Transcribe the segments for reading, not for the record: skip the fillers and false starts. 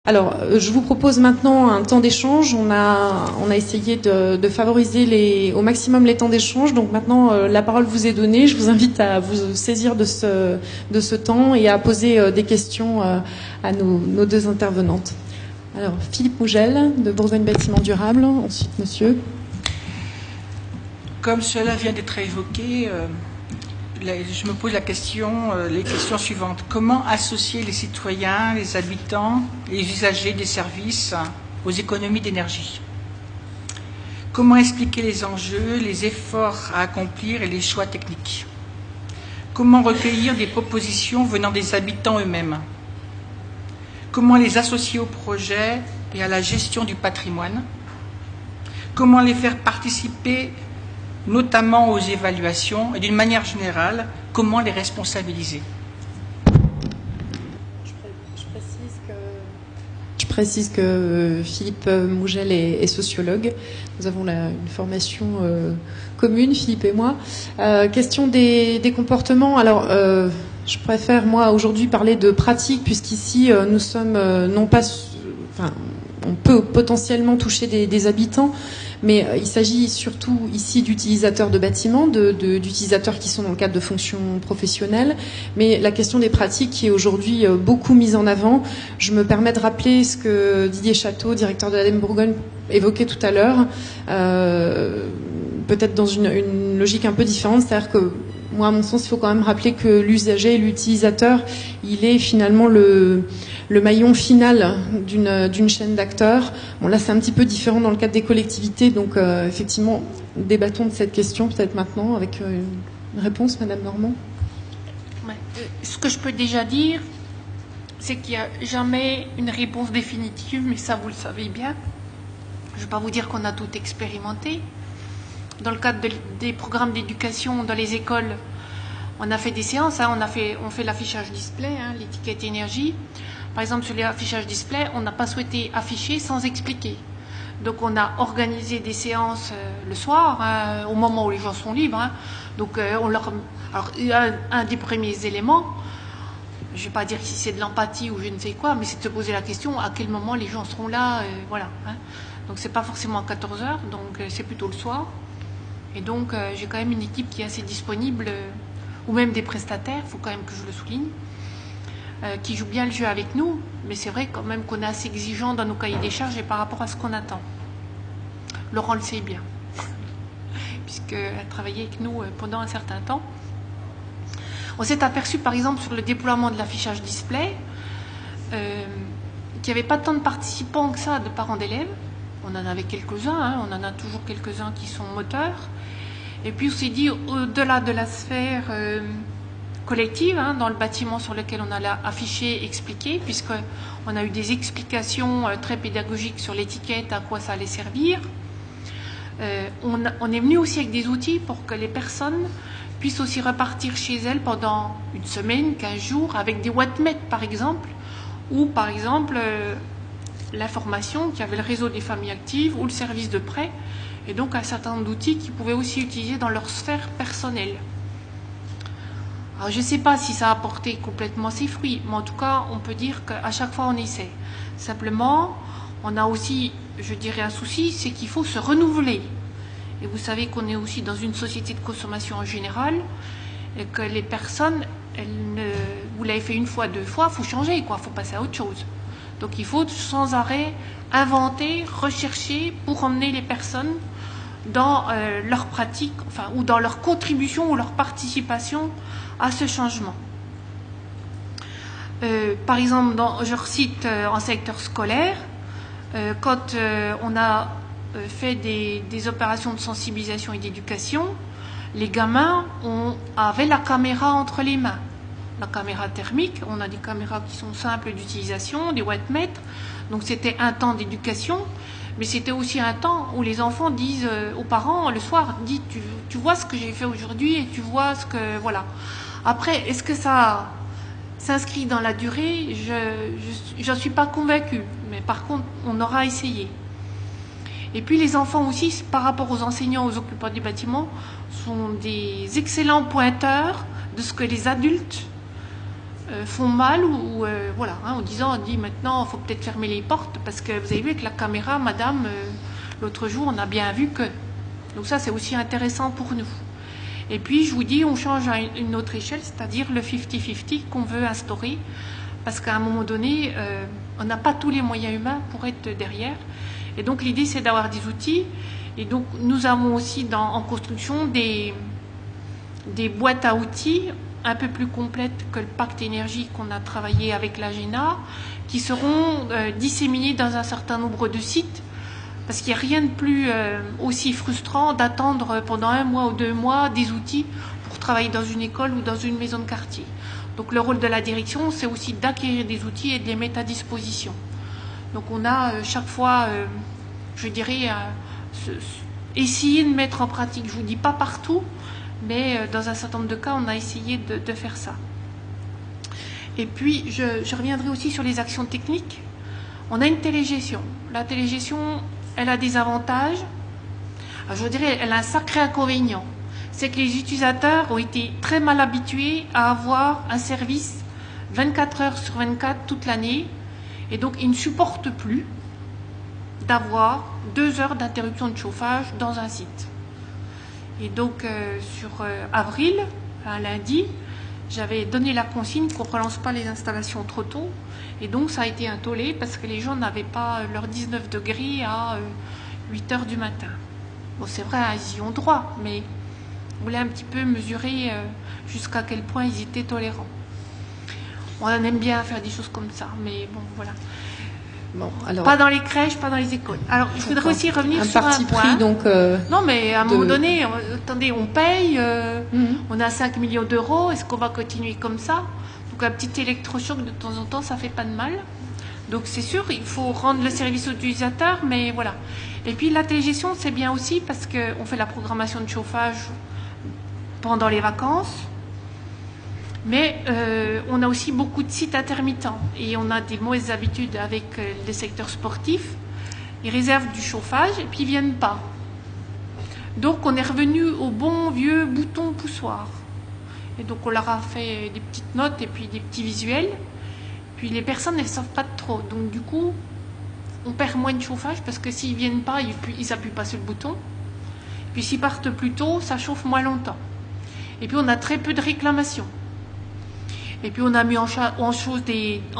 Alors, je vous propose maintenant un temps d'échange. On a essayé de favoriser au maximum les temps d'échange. Donc maintenant, la parole vous est donnée. Je vous invite à vous saisir de ce temps et à poser des questions à nos deux intervenantes. Alors, Philippe Mougel, de Bourgogne Bâtiment Durable. Ensuite, monsieur. Comme cela vient d'être évoqué, je me pose les questions suivantes. Comment associer les citoyens, les habitants, les usagers des services aux économies d'énergie? Comment expliquer les enjeux, les efforts à accomplir et les choix techniques? Comment recueillir des propositions venant des habitants eux-mêmes? Comment les associer au projet et à la gestion du patrimoine? Comment les faire participer notamment aux évaluations, et d'une manière générale, comment les responsabiliser? Je précise que Philippe Mougel est sociologue. Nous avons une formation commune, Philippe et moi. Question des comportements. Alors, je préfère, moi, aujourd'hui parler de pratique, puisqu'ici, nous sommes non pas... Enfin, on peut potentiellement toucher des habitants, mais il s'agit surtout ici d'utilisateurs de bâtiments, d'utilisateurs qui sont dans le cadre de fonctions professionnelles. Mais la question des pratiques qui est aujourd'hui beaucoup mise en avant, je me permets de rappeler ce que Didier Château, directeur de l'ADEME Bourgogne, évoquait tout à l'heure, peut-être dans une logique un peu différente, c'est-à-dire que moi, à mon sens, il faut quand même rappeler que l'usager, l'utilisateur, il est finalement le maillon final d'une chaîne d'acteurs. Bon, là, c'est un petit peu différent dans le cadre des collectivités, donc effectivement, débattons de cette question peut-être maintenant avec une réponse, Madame Normand. Ouais. Ce que je peux déjà dire, c'est qu'il n'y a jamais une réponse définitive, mais ça, vous le savez bien. Je ne vais pas vous dire qu'on a tout expérimenté. Dans le cadre des programmes d'éducation dans les écoles, on a fait des séances, hein, on fait l'affichage display, hein, l'étiquette énergie. Par exemple, sur l'affichage display, on n'a pas souhaité afficher sans expliquer. Donc, on a organisé des séances le soir, hein, au moment où les gens sont libres. Hein. Donc, alors, un des premiers éléments, je ne vais pas dire si c'est de l'empathie ou je ne sais quoi, mais c'est de se poser la question à quel moment les gens seront là, voilà. Hein. Donc, c'est pas forcément à 14 heures, donc c'est plutôt le soir. Et donc, j'ai quand même une équipe qui est assez disponible, ou même des prestataires, il faut quand même que je le souligne, qui jouent bien le jeu avec nous. Mais c'est vrai quand même qu'on est assez exigeant dans nos cahiers des charges et par rapport à ce qu'on attend. Laurent le sait bien, puisqu'elle a travaillé avec nous pendant un certain temps. On s'est aperçu, par exemple, sur le déploiement de l'affichage display, qu'il n'y avait pas tant de participants que ça, de parents d'élèves. On en avait quelques-uns, hein, on en a toujours quelques-uns qui sont moteurs. Et puis on s'est dit, au-delà de la sphère collective, hein, dans le bâtiment sur lequel on allait afficher, expliquer, puisqu'on a eu des explications très pédagogiques sur l'étiquette, à quoi ça allait servir. On est venu aussi avec des outils pour que les personnes puissent aussi repartir chez elles pendant une semaine, 15 jours, avec des wattmètres par exemple, ou par exemple l'information qu'il y avait le réseau des familles actives ou le service de prêt, et donc un certain nombre d'outils qu'ils pouvaient aussi utiliser dans leur sphère personnelle. Alors je ne sais pas si ça a apporté complètement ses fruits, mais en tout cas on peut dire qu'à chaque fois on essaie. Simplement, on a aussi, je dirais, un souci, c'est qu'il faut se renouveler. Et vous savez qu'on est aussi dans une société de consommation en général, et que les personnes, vous l'avez fait une fois, 2 fois, il faut changer, quoi, il faut passer à autre chose. Donc il faut sans arrêt inventer, rechercher pour emmener les personnes dans leur pratique, enfin, ou dans leur contribution ou leur participation à ce changement. Par exemple, je recite en secteur scolaire, quand on a fait des opérations de sensibilisation et d'éducation, les gamins avaient la caméra entre les mains. La caméra thermique, on a des caméras qui sont simples d'utilisation, des wattmètres, donc c'était un temps d'éducation, mais c'était aussi un temps où les enfants disent aux parents le soir, dis tu vois ce que j'ai fait aujourd'hui et tu vois ce que... Voilà. Après, est-ce que ça s'inscrit dans la durée? Je n'en suis pas convaincue, mais par contre, on aura essayé. Et puis les enfants aussi, par rapport aux enseignants, aux occupants du bâtiment, sont des excellents pointeurs de ce que les adultes font mal ou voilà, hein, on dit maintenant il faut peut-être fermer les portes parce que vous avez vu avec la caméra, madame, l'autre jour on a bien vu que. Donc ça c'est aussi intéressant pour nous. Et puis je vous dis, on change à une autre échelle, c'est-à-dire le 50-50 qu'on veut instaurer parce qu'à un moment donné, on n'a pas tous les moyens humains pour être derrière. Et donc l'idée c'est d'avoir des outils. Et donc nous avons aussi en construction des boîtes à outils un peu plus complètes que le pacte énergie qu'on a travaillé avec l'AGENA, qui seront disséminées dans un certain nombre de sites, parce qu'il n'y a rien de plus aussi frustrant d'attendre pendant 1 mois ou 2 mois des outils pour travailler dans une école ou dans une maison de quartier. Donc le rôle de la direction, c'est aussi d'acquérir des outils et de les mettre à disposition. Donc on a chaque fois, je dirais, essayer de mettre en pratique, je ne vous dis pas partout, mais dans un certain nombre de cas, on a essayé de faire ça. Et puis, je reviendrai aussi sur les actions techniques. On a une télégestion. La télégestion, elle a des avantages. Alors, je dirais, elle a un sacré inconvénient. C'est que les utilisateurs ont été très mal habitués à avoir un service 24 heures sur 24 toute l'année. Et donc, ils ne supportent plus d'avoir 2 heures d'interruption de chauffage dans un site. Et donc, sur avril, un lundi, j'avais donné la consigne qu'on ne relance pas les installations trop tôt. Et donc, ça a été un tollé parce que les gens n'avaient pas leurs 19 degrés à 8 heures du matin. Bon, c'est vrai, ils y ont droit, mais on voulait un petit peu mesurer jusqu'à quel point ils étaient tolérants. On aime bien faire des choses comme ça, mais bon, voilà. Bon, alors, pas dans les crèches, pas dans les écoles. Alors, je voudrais aussi revenir sur un point. Pris, donc, non, mais à un moment donné, attendez, on paye, on a 5 millions d'euros, est-ce qu'on va continuer comme ça? Donc, un petit électrochoc de temps en temps, ça fait pas de mal. Donc, c'est sûr, il faut rendre le service aux utilisateurs, mais voilà. Et puis, la télégestion, c'est bien aussi parce qu'on fait la programmation de chauffage pendant les vacances. Mais on a aussi beaucoup de sites intermittents et on a des mauvaises habitudes avec les secteurs sportifs. Ils réservent du chauffage et puis ils ne viennent pas. Donc on est revenu au bon vieux bouton poussoir. Et donc on leur a fait des petites notes et puis des petits visuels. Puis les personnes ne savent pas trop. Donc du coup, on perd moins de chauffage parce que s'ils ne viennent pas, ils n'appuient pas sur le bouton. Puis s'ils partent plus tôt, ça chauffe moins longtemps. Et puis on a très peu de réclamations. Et puis on a mis en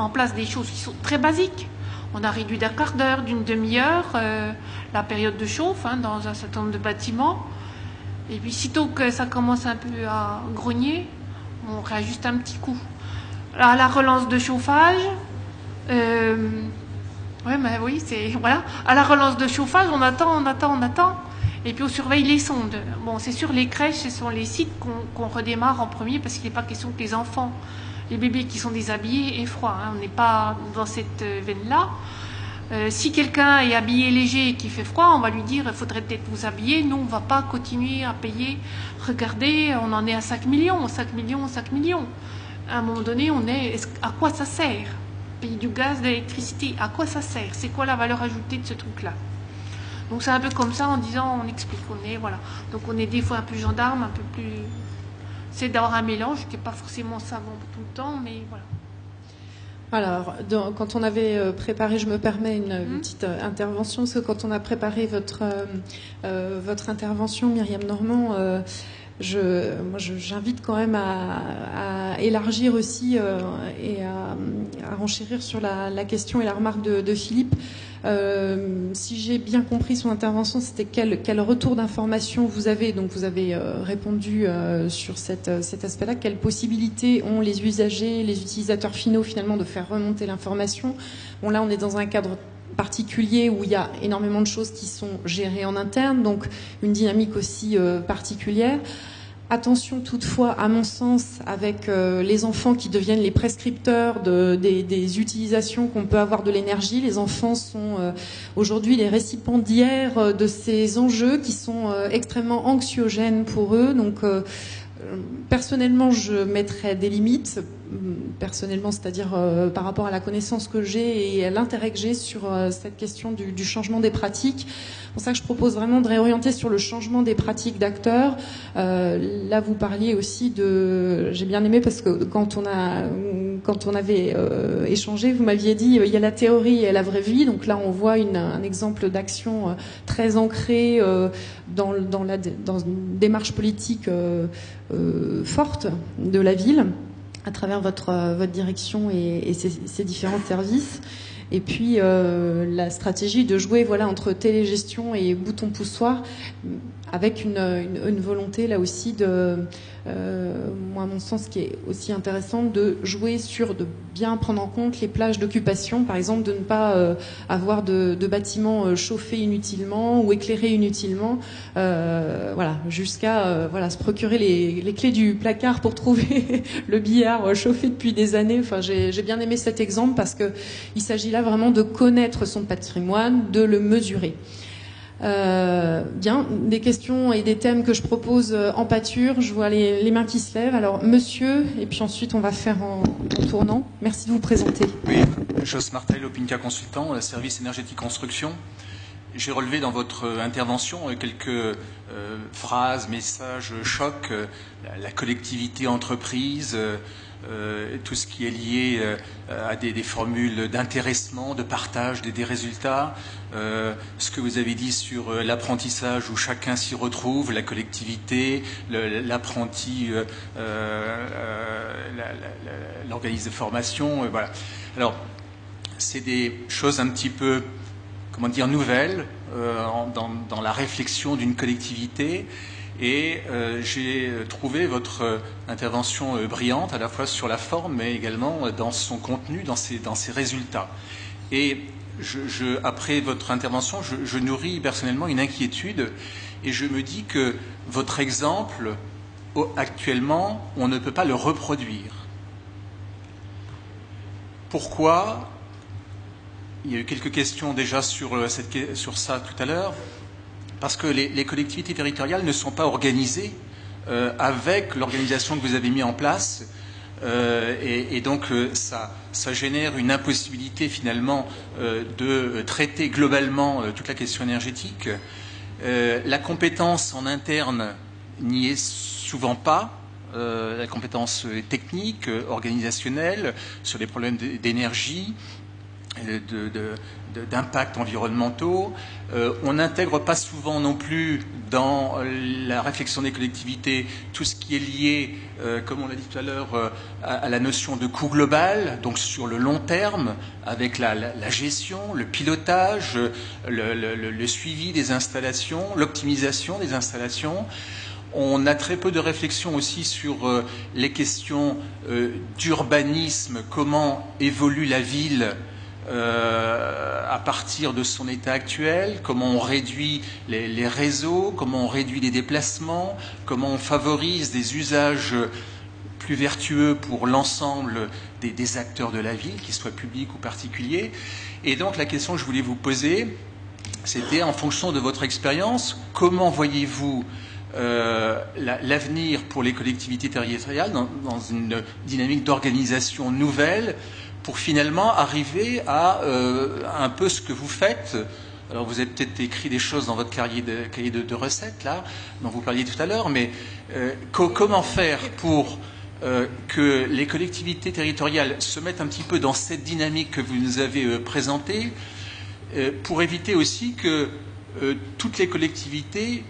place des choses qui sont très basiques. On a réduit d'un quart d'heure, d'une demi-heure la période de chauffe dans un certain nombre de bâtiments. Et puis sitôt que ça commence un peu à grogner, on réajuste un petit coup. À la relance de chauffage, voilà. À la relance de chauffage, on attend. Et puis on surveille les sondes. Bon, c'est sûr, les crèches, ce sont les sites qu'on redémarre en premier parce qu'il n'est pas question que les enfants, les bébés qui sont déshabillés aient froid. On n'est pas dans cette veine-là. Si quelqu'un est habillé léger et qui fait froid, on va lui dire il faudrait peut-être vous habiller. Nous, on ne va pas continuer à payer. Regardez, on en est à 5 millions. À un moment donné, à quoi ça sert? Payer du gaz, de l'électricité, à quoi ça sert? C'est quoi la valeur ajoutée de ce truc-là? Donc c'est un peu comme ça en disant, on explique, voilà. Donc on est des fois un peu gendarme, un peu plus. C'est d'avoir un mélange qui n'est pas forcément savant tout le temps, mais voilà. Alors, quand on avait préparé, je me permets une petite intervention, parce que quand on a préparé votre intervention, Myriam Normand, j'invite quand même à élargir aussi et à renchérir sur la question et la remarque de Philippe. Si j'ai bien compris son intervention, c'était quel retour d'information vous avez. Donc vous avez répondu sur cet aspect-là. Quelles possibilités ont les usagers, les utilisateurs finaux finalement de faire remonter l'information? Bon, là on est dans un cadre particulier où il y a énormément de choses qui sont gérées en interne, donc une dynamique aussi particulière. Attention toutefois, à mon sens, avec les enfants qui deviennent les prescripteurs des utilisations qu'on peut avoir de l'énergie. Les enfants sont aujourd'hui les récipiendaires de ces enjeux qui sont extrêmement anxiogènes pour eux. Donc personnellement, je mettrais des limites. Personnellement, c'est-à-dire par rapport à la connaissance que j'ai et à l'intérêt que j'ai sur cette question du changement des pratiques. C'est pour ça que je propose vraiment de réorienter sur le changement des pratiques d'acteurs. Là, vous parliez aussi j'ai bien aimé parce que quand quand on avait échangé, vous m'aviez dit il y a la théorie et la vraie vie. Donc là, on voit un exemple d'action très ancrée dans une démarche politique forte de la ville, à travers votre direction et ses différents services. Et puis la stratégie de jouer entre télégestion et bouton poussoir, avec une volonté là aussi de, moi à mon sens, qui est aussi intéressante, de jouer de bien prendre en compte les plages d'occupation, par exemple de ne pas avoir de bâtiments chauffés inutilement ou éclairés inutilement, jusqu'à se procurer les clés du placard pour trouver le billard chauffé depuis des années. Enfin, j'ai bien aimé cet exemple parce que il s'agit là vraiment de connaître son patrimoine, de le mesurer. Bien, des questions et des thèmes que je propose en pâture. Je vois les mains qui se lèvent. Alors, monsieur, et puis ensuite on va faire en tournant. Merci de vous présenter. Oui, Jos Martel, Opinca Consultant, service énergétique construction. J'ai relevé dans votre intervention quelques phrases, messages, chocs, la collectivité entreprise, tout ce qui est lié à des formules d'intéressement, de partage des résultats, ce que vous avez dit sur l'apprentissage où chacun s'y retrouve, la collectivité, l'apprenti, l'organisme de formation, voilà. Alors, c'est des choses un petit peu, nouvelles dans la réflexion d'une collectivité. Et j'ai trouvé votre intervention brillante, à la fois sur la forme, mais également dans son contenu, dans ses résultats. Et après votre intervention, je nourris personnellement une inquiétude, et je me dis que votre exemple, actuellement, on ne peut pas le reproduire. Pourquoi ? Il y a eu quelques questions déjà sur ça tout à l'heure. Parce que les collectivités territoriales ne sont pas organisées avec l'organisation que vous avez mise en place, et donc ça génère une impossibilité finalement de traiter globalement toute la question énergétique. La compétence en interne n'y est souvent pas, la compétence technique, organisationnelle, sur les problèmes d'énergie, d'impacts environnementaux. On n'intègre pas souvent non plus dans la réflexion des collectivités tout ce qui est lié, comme on l'a dit tout à l'heure, à la notion de coût global, donc sur le long terme, avec la gestion, le pilotage, le suivi des installations, l'optimisation des installations. On a très peu de réflexion aussi sur les questions d'urbanisme, comment évolue la ville à partir de son état actuel, comment on réduit les réseaux, comment on réduit les déplacements, comment on favorise des usages plus vertueux pour l'ensemble des acteurs de la ville, qu'ils soient publics ou particuliers. Et donc la question que je voulais vous poser, c'était en fonction de votre expérience, comment voyez-vous l'avenir pour les collectivités territoriales dans une dynamique d'organisation nouvelle, pour finalement arriver à un peu ce que vous faites. Alors vous avez peut-être écrit des choses dans votre cahier de recettes, là, dont vous parliez tout à l'heure, mais comment faire pour que les collectivités territoriales se mettent un petit peu dans cette dynamique que vous nous avez présentée, pour éviter aussi que toutes les collectivités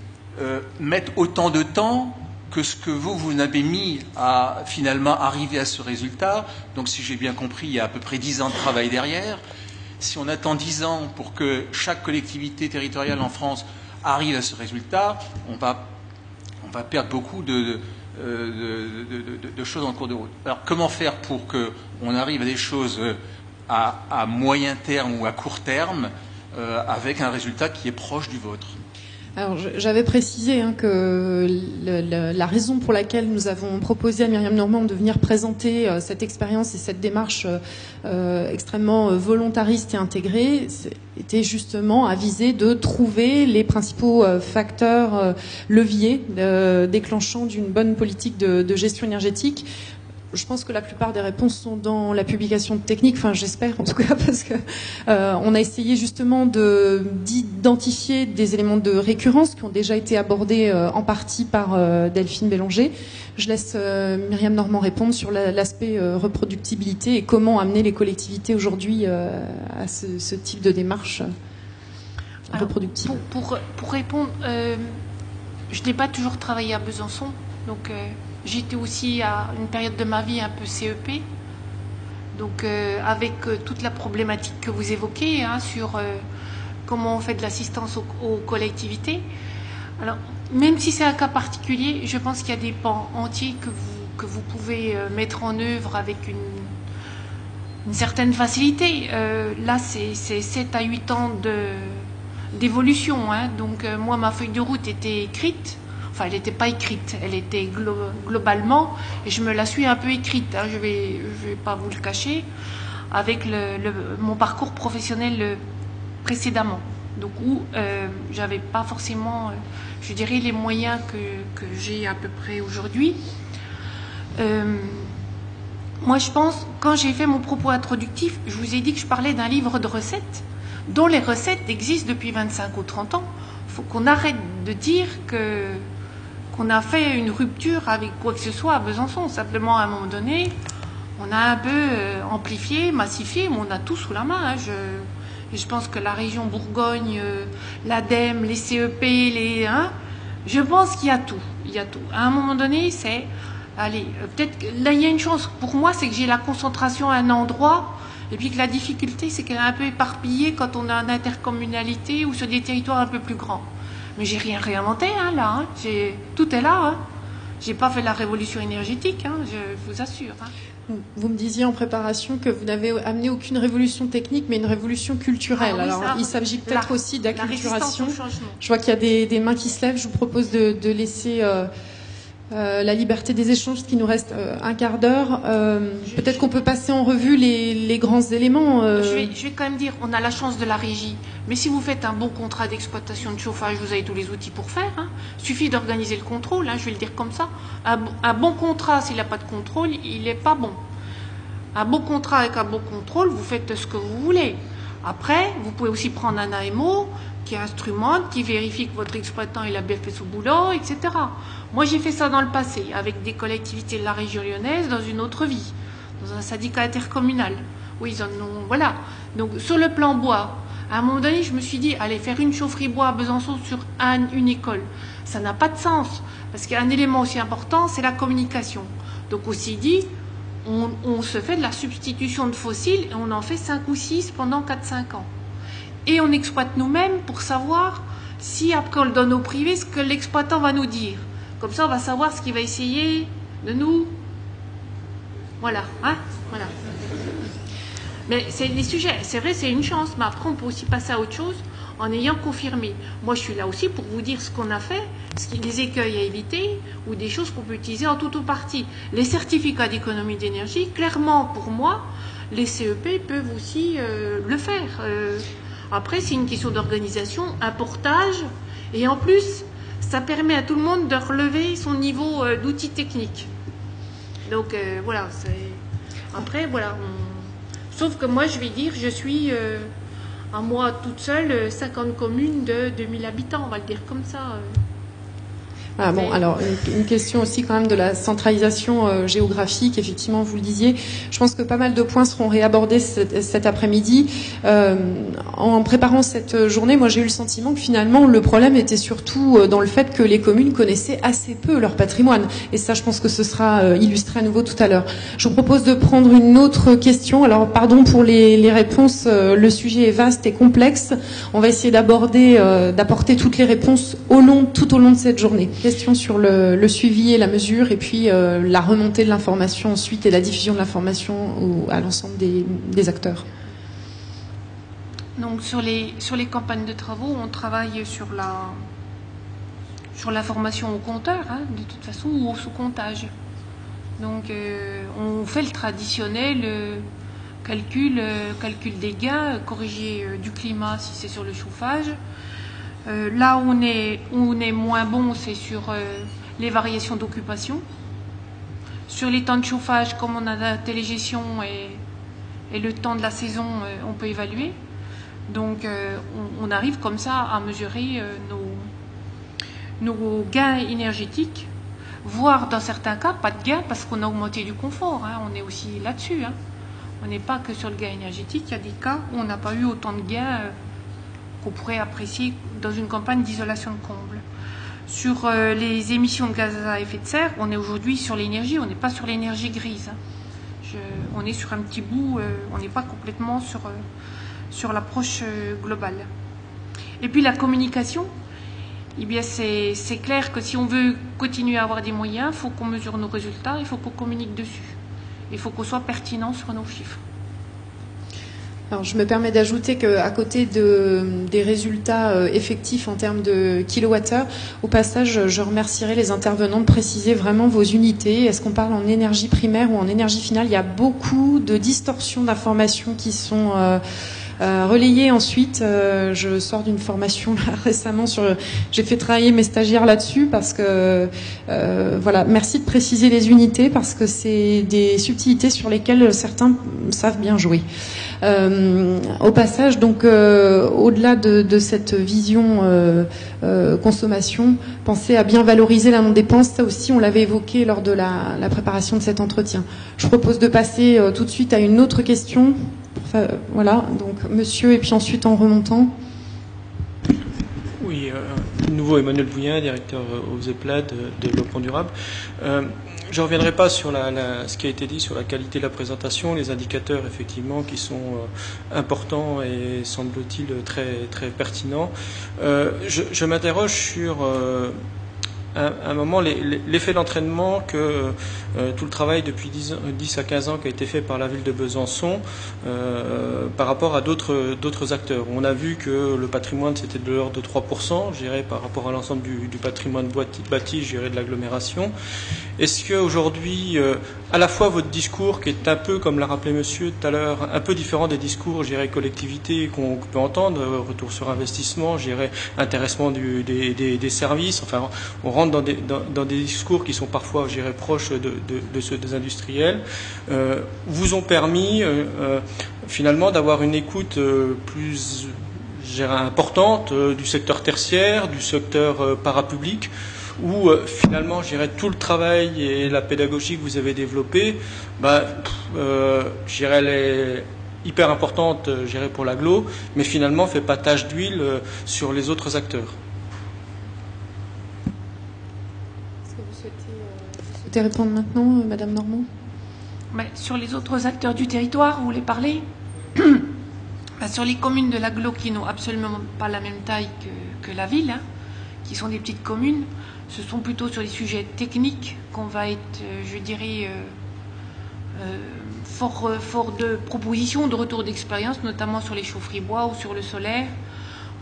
mettent autant de temps que ce que vous avez mis à finalement arriver à ce résultat. Donc si j'ai bien compris, il y a à peu près 10 ans de travail derrière. Si on attend 10 ans pour que chaque collectivité territoriale en France arrive à ce résultat, on va perdre beaucoup de choses en cours de route. Alors comment faire pour qu'on arrive à des choses à moyen terme ou à court terme avec un résultat qui est proche du vôtre ? Alors, j'avais précisé que la raison pour laquelle nous avons proposé à Myriam Normand de venir présenter cette expérience et cette démarche extrêmement volontariste et intégrée était justement à viser de trouver les principaux facteurs leviers déclenchant d'une bonne politique de gestion énergétique. je pense que la plupart des réponses sont dans la publication technique, enfin j'espère en tout cas, parce que on a essayé justement d'identifier des éléments de récurrence qui ont déjà été abordés en partie par Delphine Bélanger. Je laisse Myriam Normand répondre sur l'aspect reproductibilité et comment amener les collectivités aujourd'hui à ce type de démarche reproductive. Pour répondre, je n'ai pas toujours travaillé à Besançon, donc j'étais aussi à une période de ma vie un peu CEP, donc avec toute la problématique que vous évoquez sur comment on fait de l'assistance aux collectivités. Alors, même si c'est un cas particulier, je pense qu'il y a des pans entiers que vous pouvez mettre en œuvre avec une certaine facilité. Là, c'est 7 à 8 ans d'évolution. Donc, moi, ma feuille de route était écrite. Enfin, elle n'était pas écrite, elle était globalement, et je me la suis un peu écrite, je vais pas vous le cacher, avec mon parcours professionnel précédemment. Donc, où j'avais pas forcément, je dirais, les moyens que j'ai à peu près aujourd'hui. Moi, je pense, quand j'ai fait mon propos introductif, je vous ai dit que je parlais d'un livre de recettes, dont les recettes existent depuis 25 ou 30 ans. Il faut qu'on arrête de dire qu'on a fait une rupture avec quoi que ce soit à Besançon. Simplement, à un moment donné, on a un peu amplifié, massifié, mais on a tout sous la main. Je pense que la région Bourgogne, l'ADEME, les CEP, je pense qu'il y a tout. Il y a tout. À un moment donné, allez, peut-être que là, il y a une chance pour moi, c'est que j'ai la concentration à un endroit, et puis que la difficulté, c'est qu'elle est un peu éparpillée quand on a une intercommunalité ou sur des territoires un peu plus grands. Mais j'ai rien réinventé là. Tout est là. J'ai pas fait la révolution énergétique, je vous assure. Vous me disiez en préparation que vous n'avez amené aucune révolution technique, mais une révolution culturelle. Alors, il s'agit peut-être aussi d'acculturation. Je vois qu'il y a des mains qui se lèvent. Je vous propose de laisser la liberté des échanges, ce qui nous reste un quart d'heure. Peut-être qu'on peut passer en revue les grands éléments. Je vais quand même dire, on a la chance de la régie. Mais si vous faites un bon contrat d'exploitation de chauffage, vous avez tous les outils pour faire. Il suffit d'organiser le contrôle, je vais le dire comme ça. Un bon contrat, s'il n'a pas de contrôle, il n'est pas bon. Un bon contrat avec un bon contrôle, vous faites ce que vous voulez. Après, vous pouvez aussi prendre un AMO qui instrumente, qui vérifie que votre exploitant il a bien fait son boulot, etc. Moi, j'ai fait ça dans le passé, avec des collectivités de la région lyonnaise, dans une autre vie, dans un syndicat intercommunal. Oui, ils en ont, voilà. Donc, sur le plan bois, à un moment donné, je me suis dit, allez, faire une chaufferie bois à Besançon sur une école, ça n'a pas de sens. Parce qu'un élément aussi important, c'est la communication. Donc, aussi dit, on se fait de la substitution de fossiles et on en fait 5 ou 6 pendant 4-5 ans. Et on exploite nous-mêmes pour savoir si, après on le donne au privé, ce que l'exploitant va nous dire. Comme ça, on va savoir ce qu'il va essayer de nous... Voilà, voilà. Mais c'est les sujets, c'est vrai, c'est une chance, mais après, on peut aussi passer à autre chose en ayant confirmé. Moi, je suis là aussi pour vous dire ce qu'on a fait, les écueils à éviter ou des choses qu'on peut utiliser en tout ou partie. Les certificats d'économie d'énergie, clairement, pour moi, les CEP peuvent aussi le faire. Après, c'est une question d'organisation, un portage, et en plus, ça permet à tout le monde de relever son niveau d'outils techniques. Donc, voilà. Après, voilà. Sauf que moi, je vais dire, je suis, à moi toute seule, 50 communes de 2000 habitants, on va le dire comme ça. Ah bon, alors une question aussi quand même de la centralisation géographique, effectivement, vous le disiez. Je pense que pas mal de points seront réabordés cet après-midi. En préparant cette journée, moi j'ai eu le sentiment que finalement le problème était surtout dans le fait que les communes connaissaient assez peu leur patrimoine. Et ça, je pense que ce sera illustré à nouveau tout à l'heure. Je vous propose de prendre une autre question. Alors, pardon pour les réponses, le sujet est vaste et complexe. On va essayer d'apporter toutes les réponses tout au long de cette journée. Question sur le suivi et la mesure, et puis la remontée de l'information ensuite et la diffusion de l'information à l'ensemble des acteurs. Donc sur les campagnes de travaux, on travaille sur l'information au compteur, de toute façon, ou au sous-comptage. Donc on fait le traditionnel calcul des gains, corrigé du climat si c'est sur le chauffage. Là où on est moins bon, c'est sur les variations d'occupation. Sur les temps de chauffage, comme on a la télégestion et le temps de la saison, on peut évaluer. Donc on arrive comme ça à mesurer nos gains énergétiques, voire dans certains cas pas de gains parce qu'on a augmenté du confort, hein, on est aussi là-dessus. Hein. On n'est pas que sur le gain énergétique, il y a des cas où on n'a pas eu autant de gains qu'on pourrait apprécier dans une campagne d'isolation de comble. Sur les émissions de gaz à effet de serre, on est aujourd'hui sur l'énergie, on n'est pas sur l'énergie grise. Hein. On est sur un petit bout, on n'est pas complètement sur l'approche globale. Et puis la communication, eh bien c'est clair que si on veut continuer à avoir des moyens, il faut qu'on mesure nos résultats, il faut qu'on communique dessus. Il faut qu'on soit pertinent sur nos chiffres. Alors, je me permets d'ajouter qu'à côté des résultats effectifs en termes de kilowattheure, au passage, je remercierai les intervenants de préciser vraiment vos unités. Est-ce qu'on parle en énergie primaire ou en énergie finale? Il y a beaucoup de distorsions d'informations qui sont relayées ensuite. Je sors d'une formation là, récemment j'ai fait travailler mes stagiaires là-dessus parce que voilà, merci de préciser les unités parce que c'est des subtilités sur lesquelles certains savent bien jouer. Au passage, donc, au-delà de cette vision consommation, pensez à bien valoriser la non-dépense. Ça aussi, on l'avait évoqué lors de la préparation de cet entretien. Je propose de passer tout de suite à une autre question. Enfin, voilà, donc monsieur, et puis ensuite en remontant. Oui, nouveau Emmanuel Bouillin, directeur aux EPLAD de développement durable. Je ne reviendrai pas sur ce qui a été dit sur la qualité de la présentation, les indicateurs effectivement qui sont importants et semble-t-il très, très pertinents. Je m'interroge sur un moment l'effet d'entraînement que tout le travail depuis 10 à 15 ans qui a été fait par la ville de Besançon par rapport à d'autres acteurs. On a vu que le patrimoine c'était de l'ordre de 3%, je dirais, par rapport à l'ensemble du patrimoine bâti, je dirais, de l'agglomération. Est-ce qu'aujourd'hui, à la fois votre discours, qui est un peu, comme l'a rappelé monsieur tout à l'heure, un peu différent des discours, je dirais, collectivités qu'on peut entendre, retour sur investissement, je dirais, intéressement des services, enfin, on rentre dans des discours qui sont parfois, je dirais, proches de ceux des industriels, vous ont permis, finalement, d'avoir une écoute plus, je dirais, importante du secteur tertiaire, du secteur parapublic, où finalement, je dirais, tout le travail et la pédagogie que vous avez développée, je dirais, elle est hyper importante, je dirais, pour l'agglo, mais finalement, fait pas tache d'huile sur les autres acteurs. Est-ce que vous souhaitez répondre maintenant, Madame Normand? Sur les autres acteurs du territoire, vous voulez parler? Sur les communes de l'agglo qui n'ont absolument pas la même taille que la ville, hein, qui sont des petites communes, ce sont plutôt sur les sujets techniques qu'on va être, je dirais, fort de propositions, de retour d'expérience, notamment sur les chaufferies bois ou sur le solaire,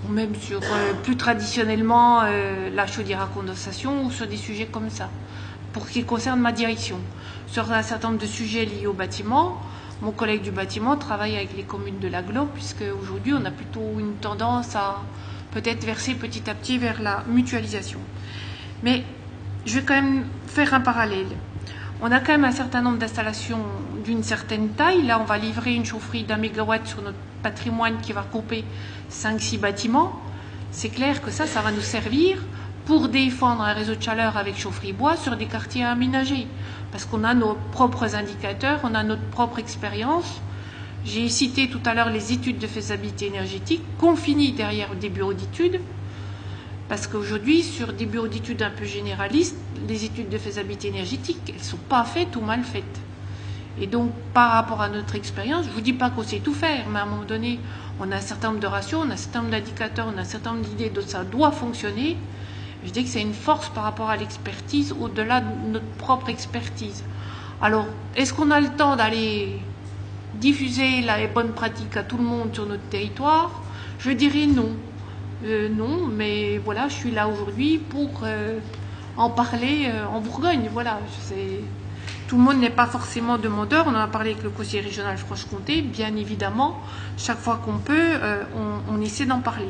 ou même sur, plus traditionnellement, la chaudière à condensation, ou sur des sujets comme ça, pour ce qui concerne ma direction. Sur un certain nombre de sujets liés au bâtiment, mon collègue du bâtiment travaille avec les communes de l'agglo, puisque aujourd'hui on a plutôt une tendance à peut-être verser petit à petit vers la mutualisation. Mais je vais quand même faire un parallèle. On a quand même un certain nombre d'installations d'une certaine taille. Là, on va livrer une chaufferie d'1 mégawatt sur notre patrimoine qui va couper 5-6 bâtiments. C'est clair que ça va nous servir pour défendre un réseau de chaleur avec chaufferie bois sur des quartiers aménagés. Parce qu'on a nos propres indicateurs, on a notre propre expérience. J'ai cité tout à l'heure les études de faisabilité énergétique qu'on finit derrière des bureaux d'études. Parce qu'aujourd'hui, sur des bureaux d'études un peu généralistes, les études de faisabilité énergétique, elles ne sont pas faites ou mal faites. Et donc, par rapport à notre expérience, je ne vous dis pas qu'on sait tout faire, mais à un moment donné, on a un certain nombre de ratios, on a un certain nombre d'indicateurs, on a un certain nombre d'idées dont ça doit fonctionner. Je dis que c'est une force par rapport à l'expertise, au-delà de notre propre expertise. Alors, est-ce qu'on a le temps d'aller diffuser les bonnes pratiques à tout le monde sur notre territoire? Je dirais non. Non, mais voilà, je suis là aujourd'hui pour en parler en Bourgogne. Voilà, tout le monde n'est pas forcément demandeur. On en a parlé avec le conseiller régional Franche-Comté, bien évidemment. Chaque fois qu'on peut, on essaie d'en parler.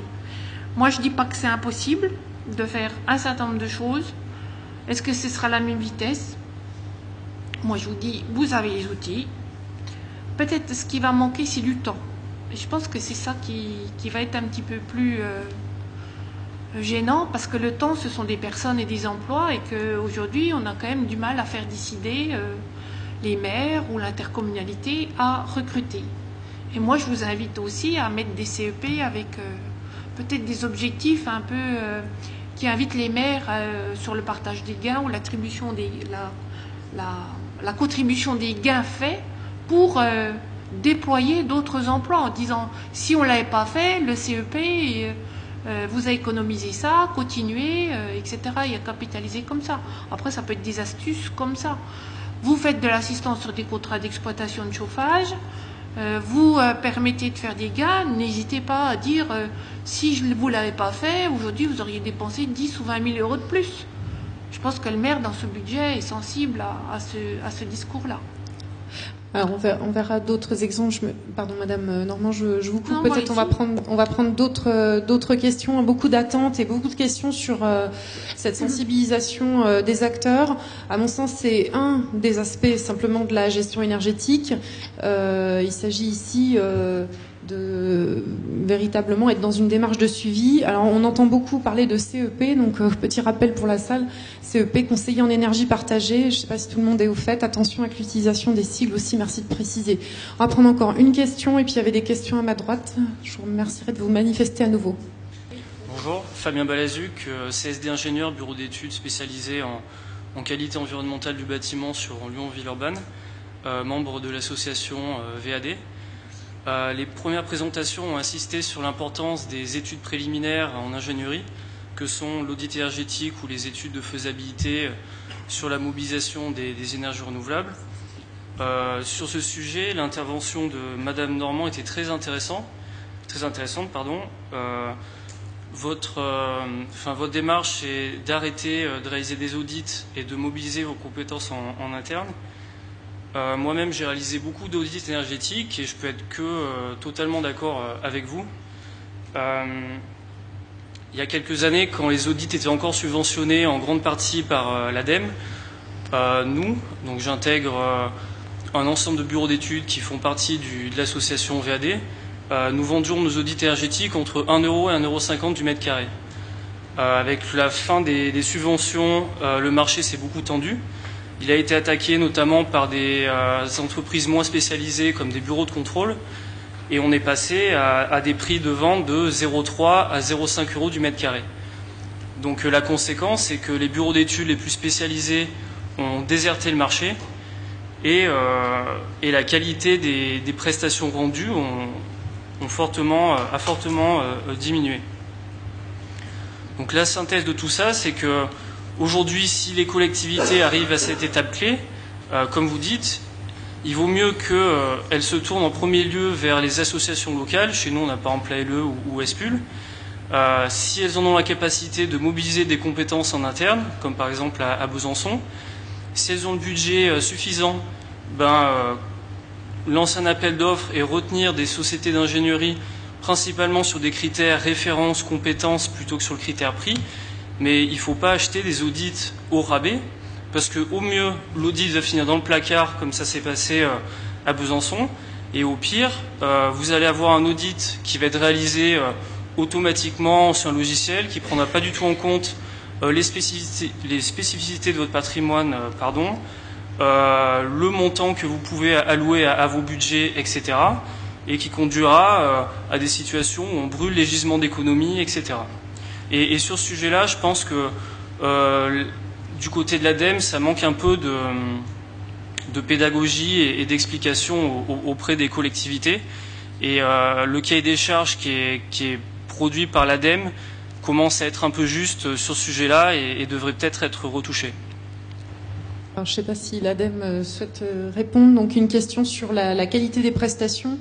Moi, je ne dis pas que c'est impossible de faire un certain nombre de choses. Est-ce que ce sera la même vitesse? moi je vous dis, vous avez les outils. Peut-être ce qui va manquer, c'est du temps. Et je pense que c'est ça qui va être un petit peu plus gênant, parce que le temps, ce sont des personnes et des emplois, et qu'aujourd'hui, on a quand même du mal à faire décider les maires ou l'intercommunalité à recruter. Et moi, je vous invite aussi à mettre des CEP avec peut-être des objectifs un peu qui invitent les maires sur le partage des gains ou l'attribution la contribution des gains faits pour déployer d'autres emplois en disant si on ne l'avait pas fait, le CEP, vous a économisé ça, continuez, etc. Et à capitaliser comme ça. Après, ça peut être des astuces comme ça. Vous faites de l'assistance sur des contrats d'exploitation de chauffage, vous permettez de faire des gains, n'hésitez pas à dire si vous ne l'avez pas fait, aujourd'hui vous auriez dépensé 10 ou 20 000 euros de plus. Je pense que le maire, dans ce budget, est sensible à ce discours-là. Alors on verra d'autres exemples. Pardon, Madame Normand, je vous coupe. Peut-être on va prendre d'autres questions. Beaucoup d'attentes et beaucoup de questions sur cette sensibilisation des acteurs. À mon sens, c'est un des aspects simplement de la gestion énergétique. Il s'agit ici de véritablement être dans une démarche de suivi. Alors on entend beaucoup parler de CEP, donc petit rappel pour la salle, CEP, conseiller en énergie partagée, je ne sais pas si tout le monde est au fait, attention avec l'utilisation des sigles aussi, merci de préciser. On va prendre encore une question, et puis il y avait des questions à ma droite, je vous remercierai de vous manifester à nouveau. Bonjour, Fabien Balazuc, CSD ingénieur, bureau d'études spécialisé en qualité environnementale du bâtiment sur Lyon-Villeurbanne, membre de l'association VAD. Les premières présentations ont insisté sur l'importance des études préliminaires en ingénierie, que sont l'audit énergétique ou les études de faisabilité sur la mobilisation des énergies renouvelables. Sur ce sujet, l'intervention de Madame Normand était très intéressante. Votre démarche est d'arrêter de réaliser des audits et de mobiliser vos compétences en interne. Moi-même, j'ai réalisé beaucoup d'audits énergétiques et je peux être que totalement d'accord avec vous. Il y a quelques années, quand les audits étaient encore subventionnés en grande partie par l'ADEME, donc j'intègre un ensemble de bureaux d'études qui font partie de l'association VAD, nous vendions nos audits énergétiques entre 1 € et 1,50 € du mètre carré. Avec la fin des subventions, le marché s'est beaucoup tendu. Il a été attaqué notamment par des entreprises moins spécialisées comme des bureaux de contrôle, et on est passé à des prix de vente de 0,3 à 0,5 € du mètre carré. Donc la conséquence, c'est que les bureaux d'études les plus spécialisés ont déserté le marché, et la qualité des prestations rendues a fortement diminué. Donc la synthèse de tout ça, c'est que aujourd'hui, si les collectivités arrivent à cette étape clé, comme vous dites, il vaut mieux qu'elles se tournent en premier lieu vers les associations locales. Chez nous, on a par exemple l'ALE ou ESPUL. Si elles en ont la capacité de mobiliser des compétences en interne, comme par exemple à Besançon, si elles ont le budget suffisant, lancer un appel d'offres et retenir des sociétés d'ingénierie principalement sur des critères référence, compétences, plutôt que sur le critère prix. Mais il ne faut pas acheter des audits au rabais, parce qu'au mieux, l'audit va finir dans le placard, comme ça s'est passé à Besançon, et au pire, vous allez avoir un audit qui va être réalisé automatiquement sur un logiciel, qui ne prendra pas du tout en compte les spécificités de votre patrimoine, le montant que vous pouvez allouer à vos budgets, etc., et qui conduira à des situations où on brûle les gisements d'économie, etc. Et sur ce sujet-là, je pense que du côté de l'ADEME, ça manque un peu de pédagogie et d'explication auprès des collectivités. Et le cahier des charges qui est produit par l'ADEME commence à être un peu juste sur ce sujet-là et devrait peut-être être retouché. Alors, je ne sais pas si l'ADEME souhaite répondre. Donc une question sur la qualité des prestations.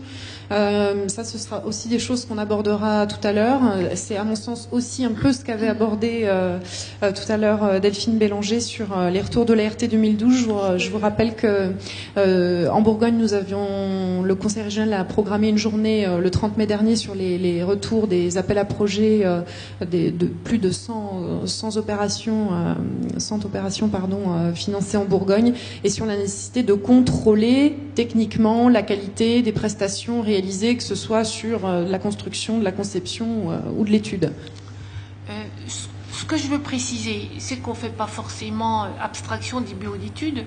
Ça, ce sera aussi des choses qu'on abordera tout à l'heure. C'est à mon sens aussi un peu ce qu'avait abordé tout à l'heure Delphine Bélanger sur les retours de la RT 2012. Je vous rappelle que en Bourgogne, nous avions, le Conseil régional a programmé une journée le 30 mai dernier sur les retours des appels à projets de plus de 100 opérations financées en Bourgogne, et sur la nécessité de contrôler techniquement la qualité des prestations réalisées, que ce soit sur la construction, de la conception ou de l'étude. Ce que je veux préciser, c'est qu'on ne fait pas forcément abstraction des bureaux d'études.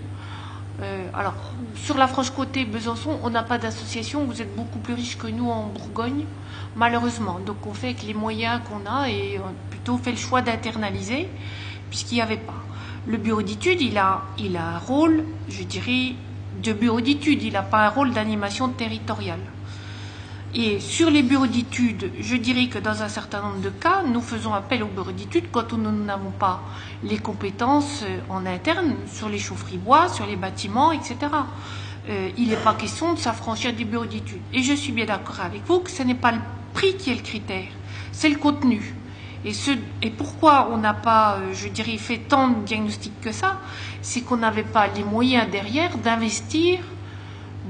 Alors, sur la Franche-Comté, Besançon, on n'a pas d'association. Vous êtes beaucoup plus riche que nous en Bourgogne, malheureusement. Donc, on fait avec les moyens qu'on a et on a plutôt fait le choix d'internaliser, puisqu'il n'y avait pas. Le bureau d'études, il a un rôle, je dirais, de bureau d'études. Il n'a pas un rôle d'animation territoriale. Et sur les bureaux d'études, je dirais que dans un certain nombre de cas, nous faisons appel aux bureaux d'études quand nous n'avons pas les compétences en interne sur les chaufferies bois, sur les bâtiments, etc. Il n'est pas question de s'affranchir des bureaux d'études. Et je suis bien d'accord avec vous que ce n'est pas le prix qui est le critère, c'est le contenu. Et pourquoi on n'a pas, je dirais, fait tant de diagnostics que ça, c'est qu'on n'avait pas les moyens derrière d'investir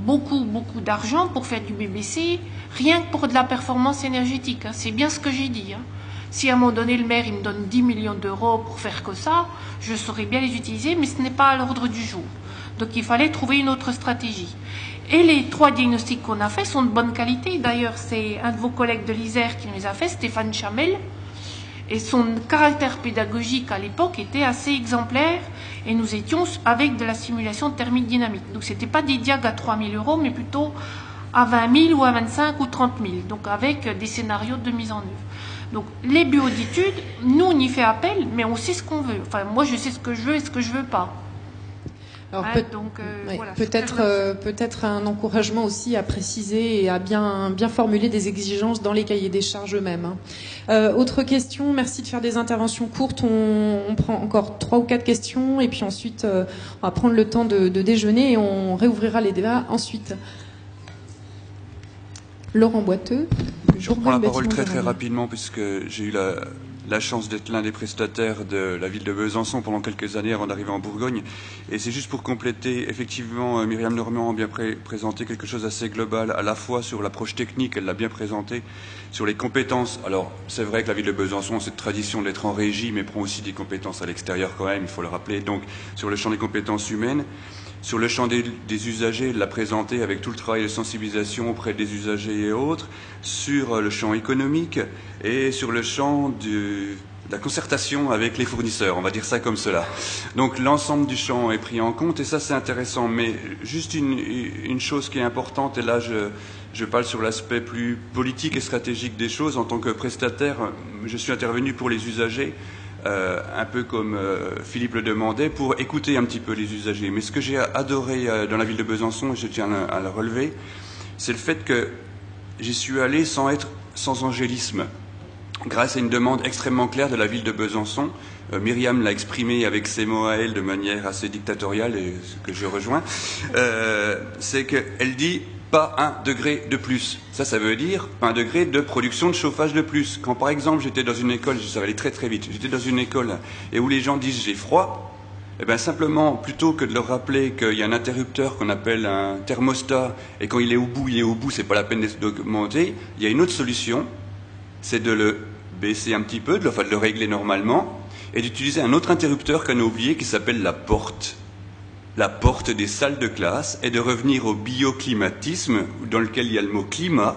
beaucoup d'argent pour faire du BBC, rien que pour de la performance énergétique. C'est bien ce que j'ai dit. Si à un moment donné, le maire il me donne 10 millions d'euros pour faire que ça, je saurais bien les utiliser, mais ce n'est pas à l'ordre du jour. Donc il fallait trouver une autre stratégie. Et les 3 diagnostics qu'on a faits sont de bonne qualité. D'ailleurs, c'est un de vos collègues de l'Isère qui nous les a fait, Stéphane Chamel. Et son caractère pédagogique à l'époque était assez exemplaire, et nous étions avec de la simulation thermique dynamique. Donc ce n'était pas des diags à 3 000 euros, mais plutôt à 20 000 ou à 25 ou 30 000, donc avec des scénarios de mise en œuvre. Donc les bureaux d'études, nous on y fait appel, mais on sait ce qu'on veut. Enfin moi je sais ce que je veux et ce que je veux pas. Alors voilà, peut-être un encouragement aussi à préciser et à bien formuler des exigences dans les cahiers des charges eux-mêmes. Autre question, merci de faire des interventions courtes. On prend encore 3 ou 4 questions et puis ensuite on va prendre le temps de déjeuner et on réouvrira les débats ensuite. Laurent Boiteux. Je reprends la parole très rapidement puisque j'ai eu la chance d'être l'un des prestataires de la ville de Besançon pendant quelques années avant d'arriver en Bourgogne. Et c'est juste pour compléter, effectivement, Myriam Normand a bien présenté quelque chose d'assez global, à la fois sur l'approche technique, elle l'a bien présenté, sur les compétences. Alors, c'est vrai que la ville de Besançon a cette tradition d'être en régie, mais prend aussi des compétences à l'extérieur quand même, il faut le rappeler. Donc, sur le champ des compétences humaines, sur le champ des usagers, elle l'a présenté avec tout le travail de sensibilisation auprès des usagers et autres, sur le champ économique et sur le champ de la concertation avec les fournisseurs, on va dire ça comme cela. Donc l'ensemble du champ est pris en compte et ça c'est intéressant. Mais juste une chose qui est importante, et là je parle sur l'aspect plus politique et stratégique des choses. En tant que prestataire, je suis intervenu pour les usagers, un peu comme Philippe le demandait, pour écouter un petit peu les usagers. Mais ce que j'ai adoré dans la ville de Besançon, et je tiens à le relever, c'est le fait que j'y suis allé sans angélisme, grâce à une demande extrêmement claire de la ville de Besançon. Myriam l'a exprimé avec ses mots à elle de manière assez dictatoriale, et ce que je rejoins, c'est qu'elle dit pas 1 degré de plus. Ça veut dire 1 degré de production de chauffage de plus. Quand par exemple j'étais dans une école, ça va aller très très vite, j'étais dans une école et où les gens disent j'ai froid, eh bien simplement, plutôt que de leur rappeler qu'il y a un interrupteur qu'on appelle un thermostat et quand il est au bout, c'est pas la peine d'augmenter, il y a une autre solution, c'est de le baisser un petit peu, de le régler normalement et d'utiliser un autre interrupteur qu'on a oublié qui s'appelle la porte des salles de classe, et de revenir au bioclimatisme dans lequel il y a le mot climat,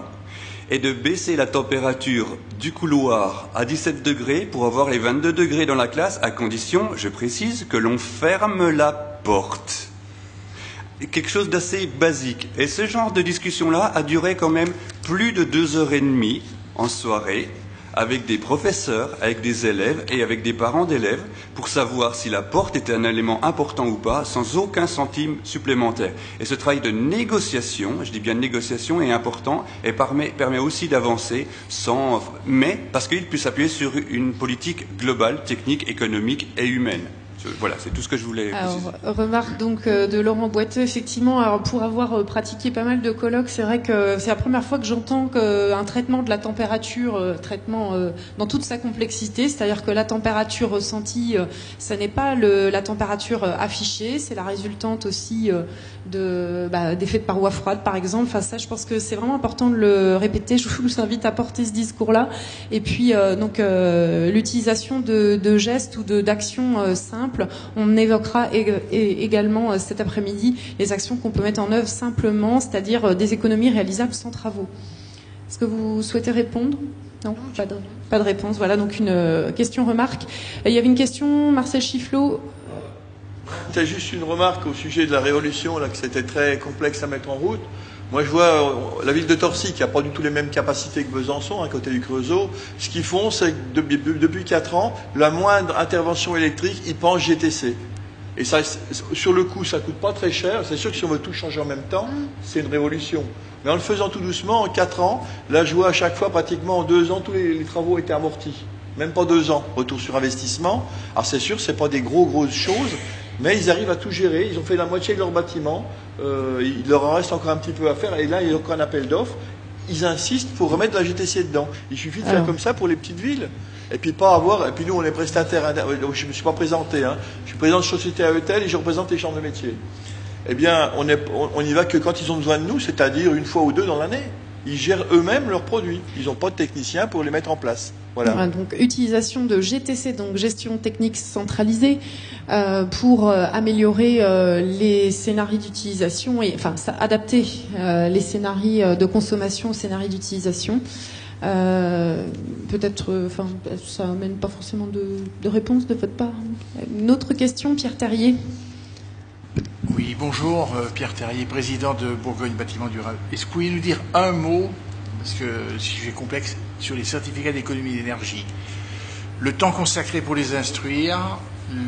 et de baisser la température du couloir à 17 degrés pour avoir les 22 degrés dans la classe, à condition, je précise, que l'on ferme la porte. Quelque chose d'assez basique. Et ce genre de discussion-là a duré quand même plus de 2h30 en soirée, avec des professeurs, avec des élèves et avec des parents d'élèves, pour savoir si la porte était un élément important ou pas, sans aucun centime supplémentaire. Et ce travail de négociation, je dis bien négociation, est important et permet aussi d'avancer, mais parce qu'il peut s'appuyer sur une politique globale, technique, économique et humaine. Voilà, c'est tout ce que je voulais préciser. Alors, remarque donc de Laurent Boiteux, effectivement, alors pour avoir pratiqué pas mal de colloques, c'est vrai que c'est la première fois que j'entends qu'un traitement de la température, dans toute sa complexité, c'est-à-dire que la température ressentie, ça n'est pas la température affichée, c'est la résultante aussi d'effets de parois froides, par exemple. Enfin, ça, je pense que c'est vraiment important de le répéter. Je vous invite à porter ce discours-là. Et puis, l'utilisation de gestes ou d'actions simples. On évoquera également cet après-midi les actions qu'on peut mettre en œuvre simplement, c'est-à-dire des économies réalisables sans travaux. Est-ce que vous souhaitez répondre ? Non, pas de réponse. Voilà, donc une question-remarque. Il y avait une question, Marcel Chifflot. C'est juste une remarque au sujet de la révolution, là, que c'était très complexe à mettre en route. Moi, je vois la ville de Torcy, qui n'a pas du tout les mêmes capacités que Besançon, à côté du Creusot. Ce qu'ils font, c'est que depuis 4 ans, la moindre intervention électrique, ils pensent GTC. Et ça, sur le coup, ça coûte pas très cher. C'est sûr que si on veut tout changer en même temps, c'est une révolution. Mais en le faisant tout doucement, en 4 ans, là, je vois à chaque fois, pratiquement en 2 ans, tous les travaux ont été amortis. Même pas 2 ans. Retour sur investissement. Alors c'est sûr, c'est pas des grosses choses, mais ils arrivent à tout gérer. Ils ont fait la moitié de leur bâtiment. Il leur en reste encore un petit peu à faire. Et là, il y a encore un appel d'offres. Ils insistent pour remettre la GTC dedans. Il suffit de faire comme ça pour les petites villes. Et puis pas avoir. Et puis nous, on est prestataires. Je me suis pas présenté. Je suis président de société à Eutel et je représente les chambres de métiers. Eh bien, on y va que quand ils ont besoin de nous, c'est-à-dire 1 fois ou 2 dans l'année. Ils gèrent eux-mêmes leurs produits. Ils n'ont pas de techniciens pour les mettre en place. Voilà. Donc utilisation de GTC, donc gestion technique centralisée, pour améliorer les scénarios d'utilisation et adapter les scénarios de consommation aux scénarios d'utilisation. Peut-être, ça n'amène pas forcément de réponse de votre part. Une autre question, Pierre Terrier. Oui, bonjour, Pierre Terrier, président de Bourgogne Bâtiment Durable. Est-ce que vous pouvez nous dire un mot, parce que le sujet est complexe, sur les certificats d'économie d'énergie? Le temps consacré pour les instruire,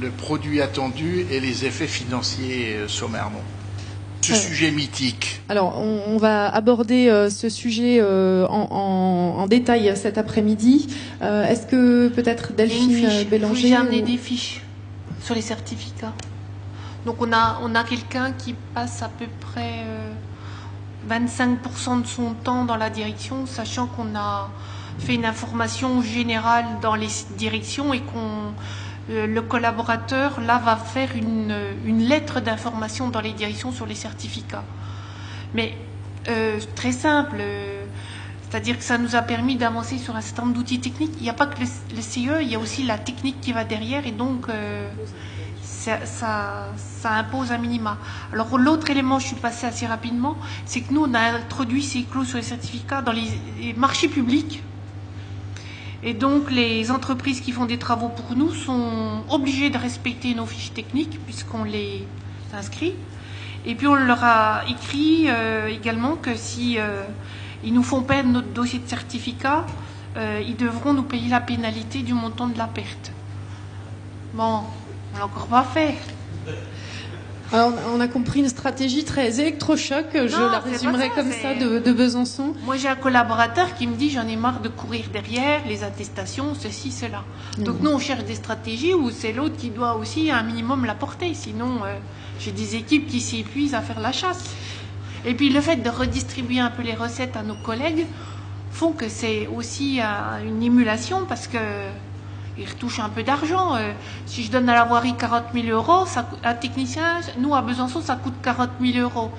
le produit attendu et les effets financiers sommairement. Ce sujet mythique. Alors, on va aborder ce sujet en détail cet après-midi. Est-ce que peut-être Delphine Bélanger... J'ai amené des fiches sur les certificats. Donc on a quelqu'un qui passe à peu près 25% de son temps dans la direction, sachant qu'on a fait une information générale dans les directions et le collaborateur là va faire une lettre d'information dans les directions sur les certificats. Mais très simple, c'est-à-dire que ça nous a permis d'avancer sur un certain nombre d'outils techniques. Il n'y a pas que le CE, il y a aussi la technique qui va derrière et donc ça impose un minima. Alors l'autre élément, je suis passée assez rapidement, c'est que nous on a introduit ces clauses sur les certificats dans les marchés publics. Et donc les entreprises qui font des travaux pour nous sont obligées de respecter nos fiches techniques puisqu'on les inscrit. Et puis on leur a écrit également que si ils nous font perdre notre dossier de certificat, ils devront nous payer la pénalité du montant de la perte. Bon, on l'a encore pas fait. Alors, on a compris une stratégie très électrochoc, je la résumerai comme ça, de Besançon. Moi, j'ai un collaborateur qui me dit j'en ai marre de courir derrière, les attestations, ceci, cela. Donc, nous, on cherche des stratégies où c'est l'autre qui doit aussi un minimum la porter. Sinon, j'ai des équipes qui s'épuisent à faire la chasse. Et puis, le fait de redistribuer un peu les recettes à nos collègues font que c'est aussi une émulation parce que ils retouchent un peu d'argent. Si je donne à la voirie 40 000 euros, un technicien, nous à Besançon, ça coûte 40 000 euros.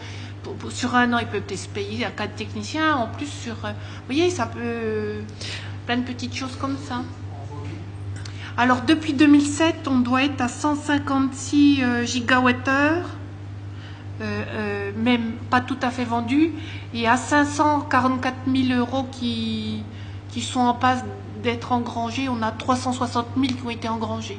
Sur un an, il peut peut-être se payer à 4 techniciens. En plus, vous voyez, ça peut... plein de petites choses comme ça. Alors, depuis 2007, on doit être à 156 gigawattheures, même pas tout à fait vendus, et à 544 000 euros qui sont en passe d'être engrangés. On a 360 000 qui ont été engrangés.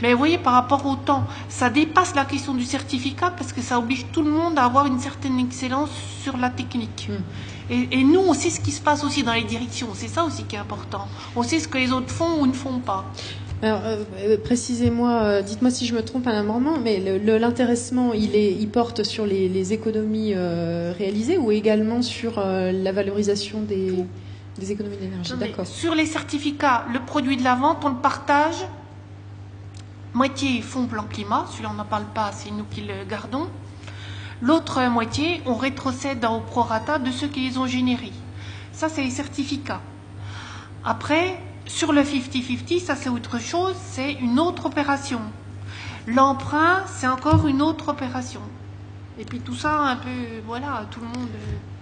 Mais vous voyez, par rapport au temps, ça dépasse la question du certificat parce que ça oblige tout le monde à avoir une certaine excellence sur la technique. Et nous, on sait ce qui se passe aussi dans les directions. C'est ça aussi qui est important. On sait ce que les autres font ou ne font pas. Alors, précisez-moi, dites-moi si je me trompe à un moment, mais l'intéressement, il porte sur les économies réalisées ou également sur la valorisation des économies d'énergie. D'accord. Sur les certificats, le produit de la vente, on le partage moitié fonds plan climat, celui-là on n'en parle pas, c'est nous qui le gardons. L'autre moitié, on rétrocède au prorata de ceux qui les ont générés. Ça, c'est les certificats. Après, sur le 50-50, ça c'est autre chose, c'est une autre opération. L'emprunt, c'est encore une autre opération. Et puis tout ça, un peu, voilà, tout le monde...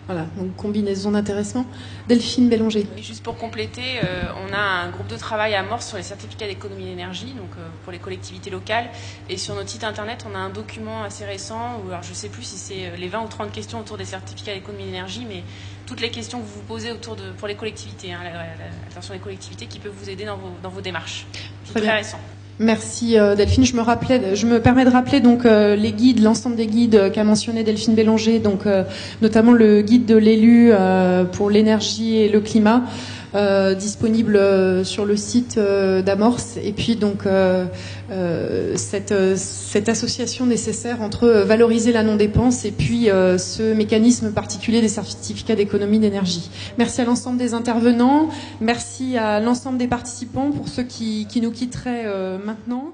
Voilà, donc combinaison d'intéressement. Delphine Bélanger. Et juste pour compléter, on a un groupe de travail à Morse sur les certificats d'économie d'énergie, donc pour les collectivités locales. Et sur notre site internet, on a un document assez récent, où, alors je ne sais plus si c'est les 20 ou 30 questions autour des certificats d'économie d'énergie, mais toutes les questions que vous vous posez pour les collectivités, hein, la version des collectivités qui peut vous aider dans vos démarches. C'est très récent. Merci Delphine. Je me permets de rappeler donc les guides, l'ensemble des guides qu'a mentionné Delphine Bélanger, donc notamment le guide de l'élu pour l'énergie et le climat, disponible sur le site d'Amorce. Et puis donc cette association nécessaire entre valoriser la non-dépense et puis ce mécanisme particulier des certificats d'économie d'énergie. Merci à l'ensemble des intervenants, merci à l'ensemble des participants pour ceux qui nous quitteraient maintenant.